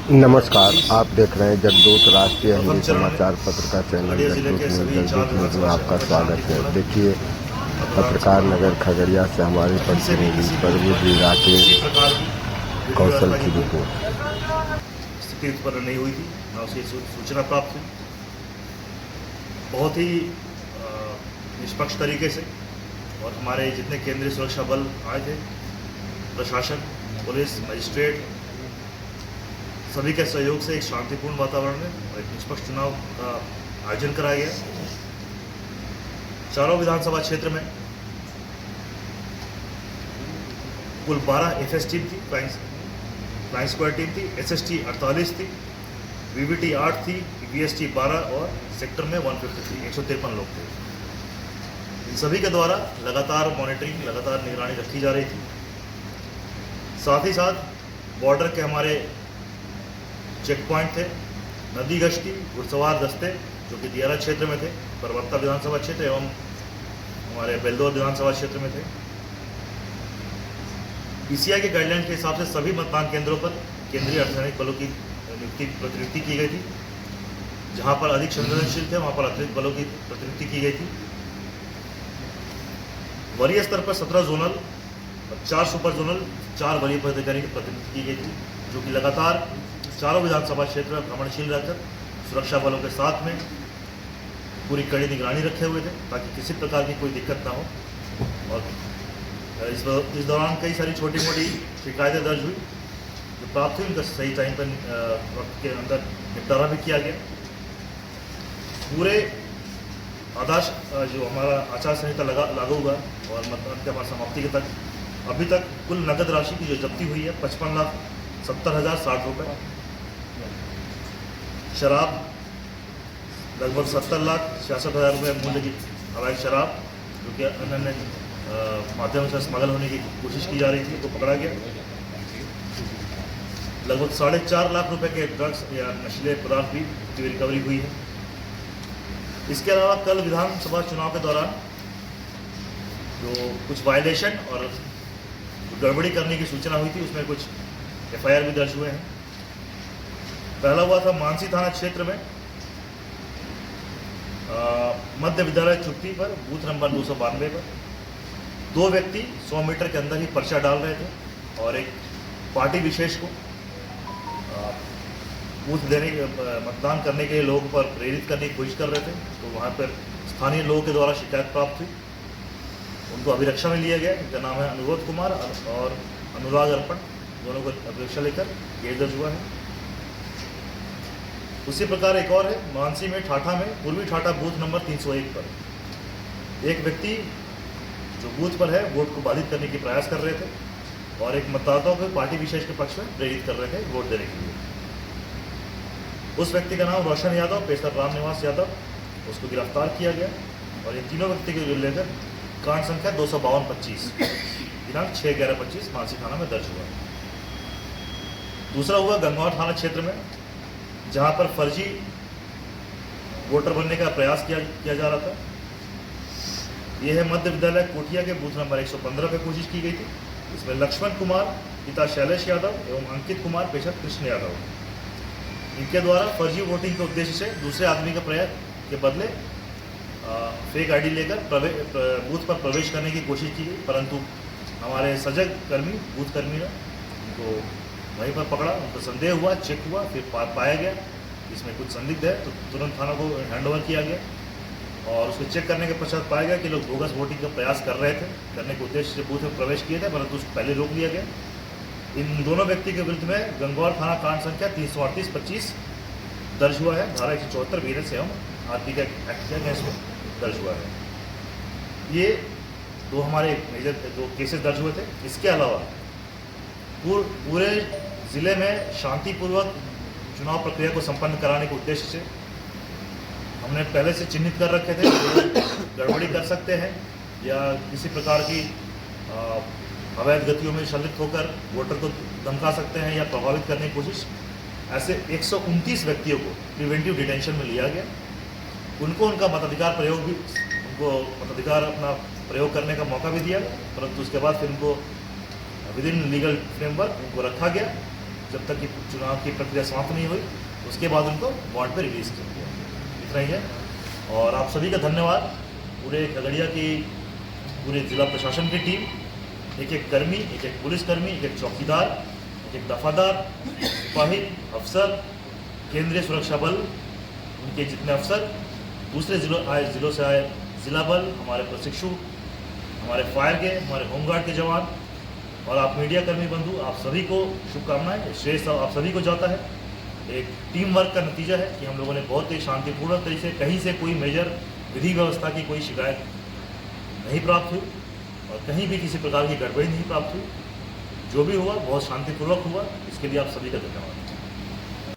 नमस्कार, आप देख रहे हैं जगदूत राष्ट्रीय हिंदी समाचार पत्र का चैनल जगदूत न्यूज में आपका स्वागत है। देखिए, पत्रकार नगर खगड़िया से हमारे प्रतिनिधि प्रभु जी राकेश कौशल की रिपोर्ट। स्थिति उत्पन्न नहीं हुई थी, न उसे सूचना प्राप्त हुई। बहुत ही निष्पक्ष तरीके से और हमारे जितने केंद्रीय सुरक्षा बल आए थे, प्रशासन, पुलिस, मजिस्ट्रेट, सभी के सहयोग से एक शांतिपूर्ण वातावरण में और एक निष्पक्ष चुनाव का आयोजन कराया गया। चारों विधानसभा क्षेत्र में कुल 12 एफएस टीम थी, फ्लाइंग स्क्वाड टीम थी, एसएसटी 48 थी, वीवीटी 8 थी, वीएसटी 12 और सेक्टर में 150 थी। 153 लोग थे। इन सभी के द्वारा लगातार मॉनिटरिंग, लगातार निगरानी रखी जा रही थी। साथ ही साथ बॉर्डर के हमारे चेक पॉइंट थे, नदी गश्ती, घुड़सवार दस्ते जो कि दियारा क्षेत्र में थे, परबत्ता विधानसभा क्षेत्र एवं हमारे बेलदौर विधानसभा क्षेत्र में थे। पीसीआई के गाइडलाइन के हिसाब से सभी मतदान केंद्रों पर केंद्रीय अर्धसैनिक बलों की प्रतिनियुक्ति की गई थी। जहां पर अधिक संवेदनशील थे वहां पर अतिरिक्त बलों की प्रतिनियुक्ति की गई थी। वरीय स्तर पर 17 जोनल और 4 सुपर जोनल, 4 वरीय पदाधिकारी की प्रतिनियुक्ति की गई थी, जो कि लगातार चारों विधानसभा क्षेत्र में भ्रमणशील रहकर सुरक्षा बलों के साथ में पूरी कड़ी निगरानी रखे हुए थे ताकि किसी प्रकार की कोई दिक्कत ना हो। और इस दौरान कई सारी छोटी मोटी शिकायतें दर्ज हुई जो प्राप्त हुई, उनका सही टाइम पर वक्त के अंदर निपटारा भी किया गया। पूरे आदर्श जो हमारा आचार संहिता लागू हुआ और मतदान के समाप्ति के तक अभी तक कुल नकद राशि की जो जब्ती हुई है 55,70,060 रुपये, शराब लगभग 70,66,000 रुपये मूल्य की अवैध शराब जो कि अन्य माध्यम से स्मगल होने की कोशिश की जा रही थी, तो पकड़ा गया। लगभग 4.5 लाख रुपए के ड्रग्स या नशीले पदार्थ की रिकवरी हुई है। इसके अलावा कल विधानसभा चुनाव के दौरान जो कुछ वायलेशन और गड़बड़ी करने की सूचना हुई थी, उसमें कुछ एफआईआर भी दर्ज हुए हैं। पहला हुआ था मानसी थाना क्षेत्र में मध्य विद्यालय चुप्ती पर बूथ नंबर 292 पर 2 व्यक्ति 100 मीटर के अंदर ही पर्चा डाल रहे थे और एक पार्टी विशेष को बूथ देने मतदान करने के लिए लोगों पर प्रेरित करने की कोशिश कर रहे थे। तो वहाँ पर स्थानीय लोगों के द्वारा शिकायत प्राप्त हुई, उनको अभिरक्षा में लिया गया। इनका नाम है अनुरोध कुमार और अनुराग अर्पण, दोनों को अभिरक्षा लेकर केस दर्ज हुआ है। उसी प्रकार एक और है मानसी में ठाठा में पूर्वी ठाठा बूथ नंबर 301 पर एक व्यक्ति जो बूथ पर है वोट को बाधित करने की प्रयास कर रहे थे और एक मतदाताओं को पार्टी विशेष के पक्ष में प्रेरित कर रहे थे वोट देने के लिए। उस व्यक्ति का नाम रोशन यादव, पेशर राम निवास यादव, उसको गिरफ्तार किया गया और इन तीनों व्यक्ति को लेकर कांड संख्या 252-25 दिनांक 6/11/25 मानसी थाना में दर्ज हुआ। दूसरा हुआ गंगौर थाना क्षेत्र में, जहां पर फर्जी वोटर बनने का प्रयास किया जा रहा था। यह है मध्य विद्यालय कोठिया के बूथ नंबर 115 पे कोशिश की गई थी। इसमें लक्ष्मण कुमार पिता शैलेश यादव एवं अंकित कुमार पेशा कृष्ण यादव, इनके द्वारा फर्जी वोटिंग के उद्देश्य से दूसरे आदमी के प्रयास के बदले फेक आईडी लेकर बूथ पर प्रवेश करने की कोशिश की गई, परंतु हमारे सजग कर्मी, बूथ कर्मी ने उनको वहीं पर पकड़ा। उनको संदेह हुआ, चेक हुआ, फिर पाया गया इसमें कुछ संदिग्ध है, तो तुरंत थाना को हैंडओवर किया गया और उसको चेक करने के पश्चात पाया गया कि लोग बोगस वोटिंग का प्रयास कर रहे थे, करने के उद्देश्य से बूथ में प्रवेश किए थे, परंतु उसको पहले रोक लिया गया। इन दोनों व्यक्ति के विरुद्ध में गंगौर थाना कांड संख्या 338-25 दर्ज हुआ है। धारा 174 वीरस एवं आरपी का एक्ट के अगेंस्ट में दर्ज हुआ है। ये दो हमारे मेजर 2 केसेस दर्ज हुए थे। इसके अलावा पूरे ज़िले में शांतिपूर्वक चुनाव प्रक्रिया को संपन्न कराने के उद्देश्य से हमने पहले से चिन्हित कर रखे थे जो गड़बड़ी कर सकते हैं या किसी प्रकार की अवैध गतियों में संलिप्त होकर वोटर को धमका सकते हैं या प्रभावित करने की कोशिश, ऐसे 129 व्यक्तियों को प्रिवेंटिव डिटेंशन में लिया गया। उनको उनका मताधिकार प्रयोग भी उनको मताधिकार अपना प्रयोग करने का मौका भी दिया, परंतु उसके बाद फिर उनको विद इन लीगल फ्रेमवर्क उनको रखा गया। जब तक कि चुनाव की प्रक्रिया समाप्त नहीं हुई, उसके बाद उनको बॉन्ड पे रिलीज़ किया गया। इतना ही है। और आप सभी का धन्यवाद, पूरे खगड़िया की पूरे जिला प्रशासन की टीम, एक एक कर्मी, एक एक पुलिसकर्मी, एक एक चौकीदार, एक एक दफादार, सिपाही, अफसर, केंद्रीय सुरक्षा बल, उनके जितने अफसर, दूसरे जिलों से आए जिला बल, हमारे प्रशिक्षु, हमारे फायर के, हमारे होमगार्ड के जवान और आप मीडिया कर्मी बंधु, आप सभी को शुभकामनाएं। श्रेय आप सभी को जाता है। एक टीम वर्क का नतीजा है कि हम लोगों ने बहुत ही शांतिपूर्ण तरीके से, कहीं से कोई मेजर विधि व्यवस्था की कोई शिकायत नहीं प्राप्त हुई और कहीं भी किसी प्रकार की गड़बड़ी नहीं प्राप्त हुई। जो भी हुआ बहुत शांतिपूर्वक हुआ, इसके लिए आप सभी का धन्यवाद।